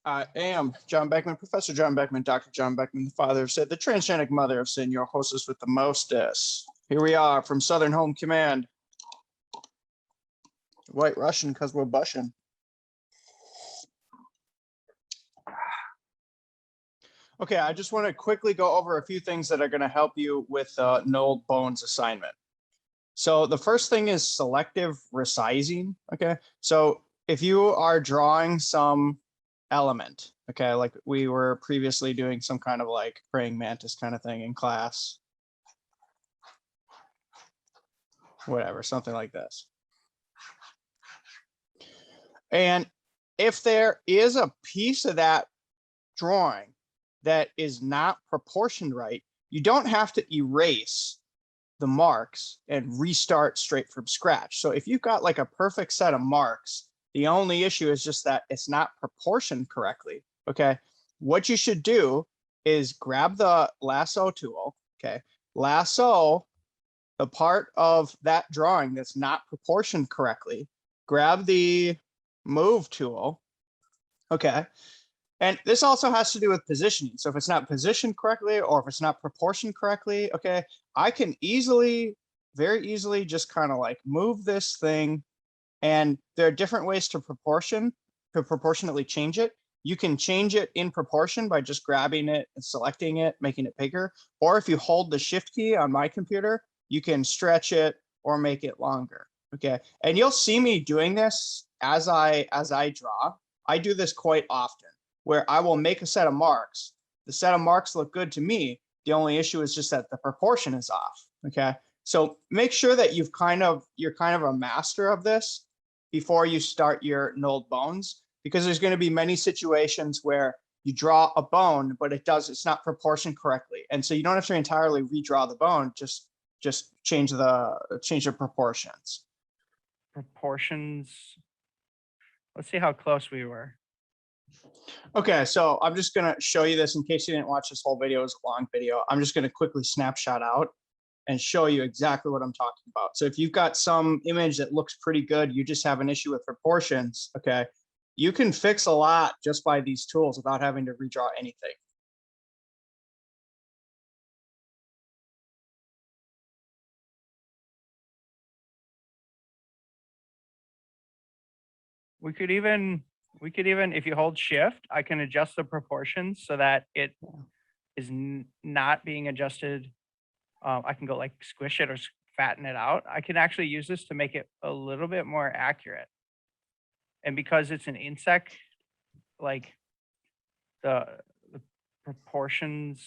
I am John Beckman, Professor John Beckman, Dr. John Beckman, the father of sin, the transgenic mother of sin, your hostess with the mostess. Here we are from Southern Home Command. White Russian, because we're bushing. Okay, I just want to quickly go over a few things that are going to help you with knolled bones assignment. So the first thing is selective resizing. Okay, so if you are drawing some element, okay, like we were previously doing some kind of like praying mantis kind of thing in class, whatever, something like this. And if there is a piece of that drawing that is not proportioned right, you don't have to erase the marks and restart straight from scratch. So if you've got like a perfect set of marks, the only issue is just that it's not proportioned correctly. Okay, what you should do is grab the lasso tool. Okay, lasso the part of that drawing that's not proportioned correctly, grab the move tool. Okay, and this also has to do with positioning. So if it's not positioned correctly or if it's not proportioned correctly, okay, I can easily, very easily just kind of like move this thing. And there are different ways to proportionately change it. You can change it in proportion by just grabbing it and selecting it, making it bigger. Or if you hold the shift key on my computer, you can stretch it or make it longer. Okay, and you'll see me doing this as I draw. I do this quite often, where I will make a set of marks. The set of marks look good to me. The only issue is just that the proportion is off. Okay, so make sure that you're kind of a master of this before you start your knolled bones, because there's going to be many situations where you draw a bone, but it's not proportioned correctly, and so you don't have to entirely redraw the bone. Just change the proportions. Proportions. Let's see how close we were. Okay, so I'm just going to show you this in case you didn't watch this whole video. It's a long video. I'm just going to quickly snapshot out and show you exactly what I'm talking about. So if you've got some image that looks pretty good, you just have an issue with proportions, okay, you can fix a lot just by these tools without having to redraw anything. We could even, if you hold shift, I can adjust the proportions so that it is not being adjusted. I can go like squish it or fatten it out. I can actually use this to make it a little bit more accurate. And because it's an insect, like the proportions,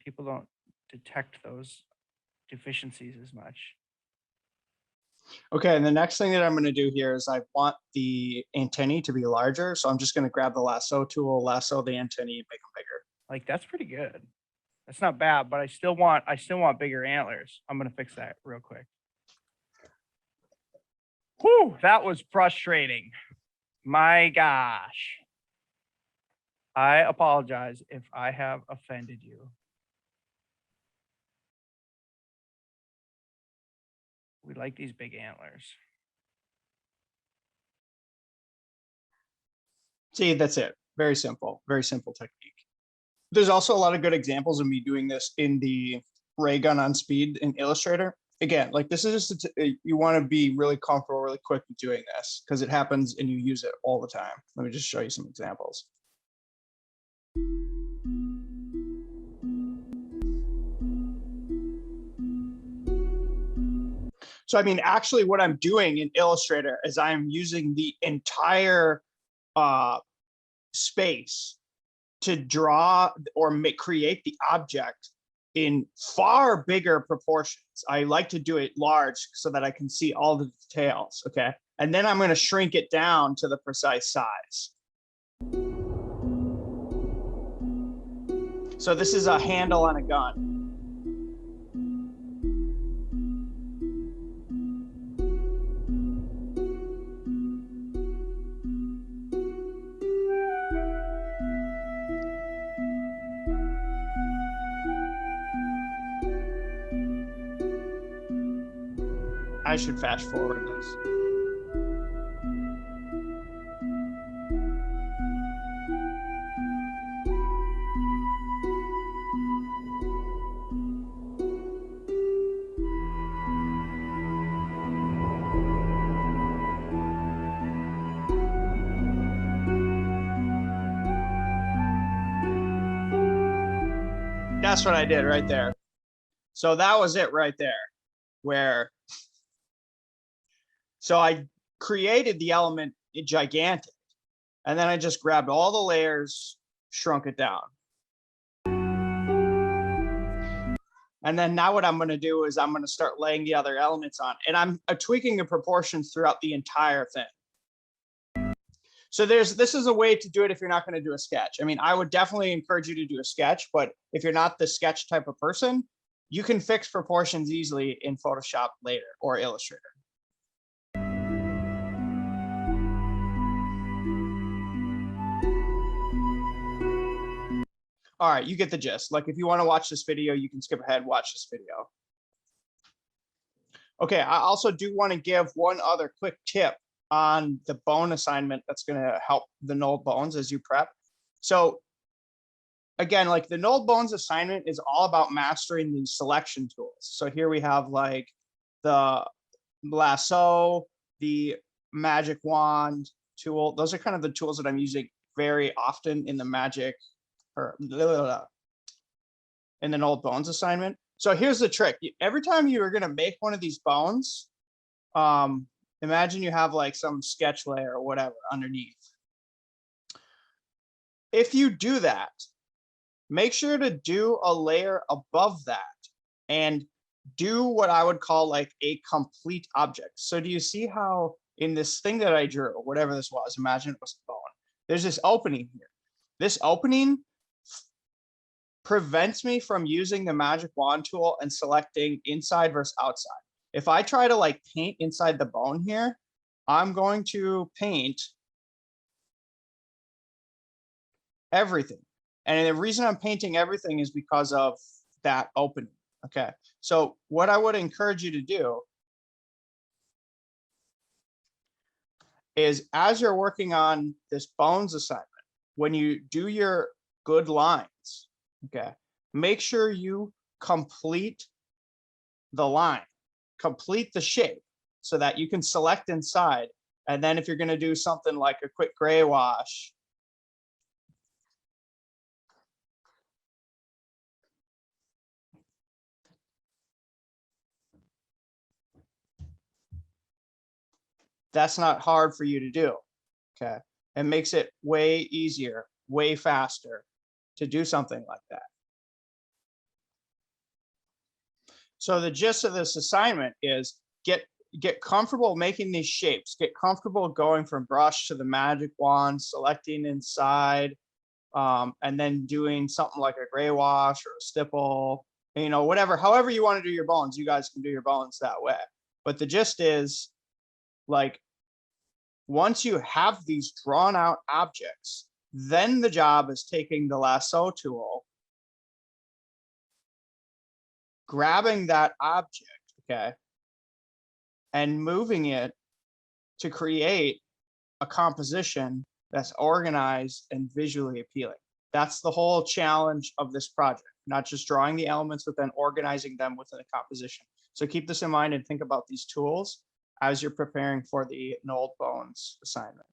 people don't detect those deficiencies as much. Okay, and the next thing that I'm going to do here is I want the antennae to be larger. So I'm just going to grab the lasso tool, lasso the antennae, and make them bigger. Like that's pretty good. That's not bad, but I still want bigger antlers. I'm going to fix that real quick. Whew, that was frustrating. My gosh. I apologize if I have offended you. We like these big antlers. See, that's it. Very simple technique. There's also a lot of good examples of me doing this in the ray gun on speed in Illustrator. Again, like this is just, you want to be really comfortable, really quick with doing this because it happens and you use it all the time. Let me just show you some examples. So, I mean, actually what I'm doing in Illustrator is I'm using the entire space to draw or create the object in far bigger proportions. I like to do it large so that I can see all the details, okay? And then I'm going to shrink it down to the precise size. So this is a handle on a gun. I should fast forward this. That's what I did right there. So that was it right there, where, so I created the element gigantic, and then I just grabbed all the layers, shrunk it down. And then now what I'm going to do is I'm going to start laying the other elements on, and I'm tweaking the proportions throughout the entire thing. So this is a way to do it if you're not going to do a sketch. I mean, I would definitely encourage you to do a sketch, but if you're not the sketch type of person, you can fix proportions easily in Photoshop later or Illustrator. All right, you get the gist. Like, if you want to watch this video, you can skip ahead and watch this video. Okay, I also do want to give one other quick tip on the bone assignment that's going to help the knolled bones as you prep. So again, like the knolled bones assignment is all about mastering these selection tools. So here we have like the lasso, the magic wand tool. Those are kind of the tools that I'm using very often in the magic or in the knolled bones assignment. So here's the trick. Every time you are going to make one of these bones, imagine you have like some sketch layer or whatever underneath. If you do that, make sure to do a layer above that and do what I would call like a complete object. So do you see how in this thing that I drew, or whatever this was, imagine it was a bone, there's this opening here. This opening prevents me from using the magic wand tool and selecting inside versus outside. If I try to like paint inside the bone here, I'm going to paint everything. And the reason I'm painting everything is because of that opening. Okay, so what I would encourage you to do is, as you're working on this bones assignment, when you do your good lines, okay, make sure you complete the line, complete the shape so that you can select inside. And then if you're going to do something like a quick gray wash, that's not hard for you to do. Okay, it makes it way easier, way faster to do something like that. So the gist of this assignment is get comfortable making these shapes, get comfortable going from brush to the magic wand, selecting inside, and then doing something like a gray wash or a stipple, you know, whatever, however you want to do your bones, you guys can do your bones that way. But the gist is, like, once you have these drawn out objects, then the job is taking the lasso tool, grabbing that object, okay, and moving it to create a composition that's organized and visually appealing. That's the whole challenge of this project, not just drawing the elements, but then organizing them within a composition. So keep this in mind and think about these tools as you're preparing for the knolled bones assignment.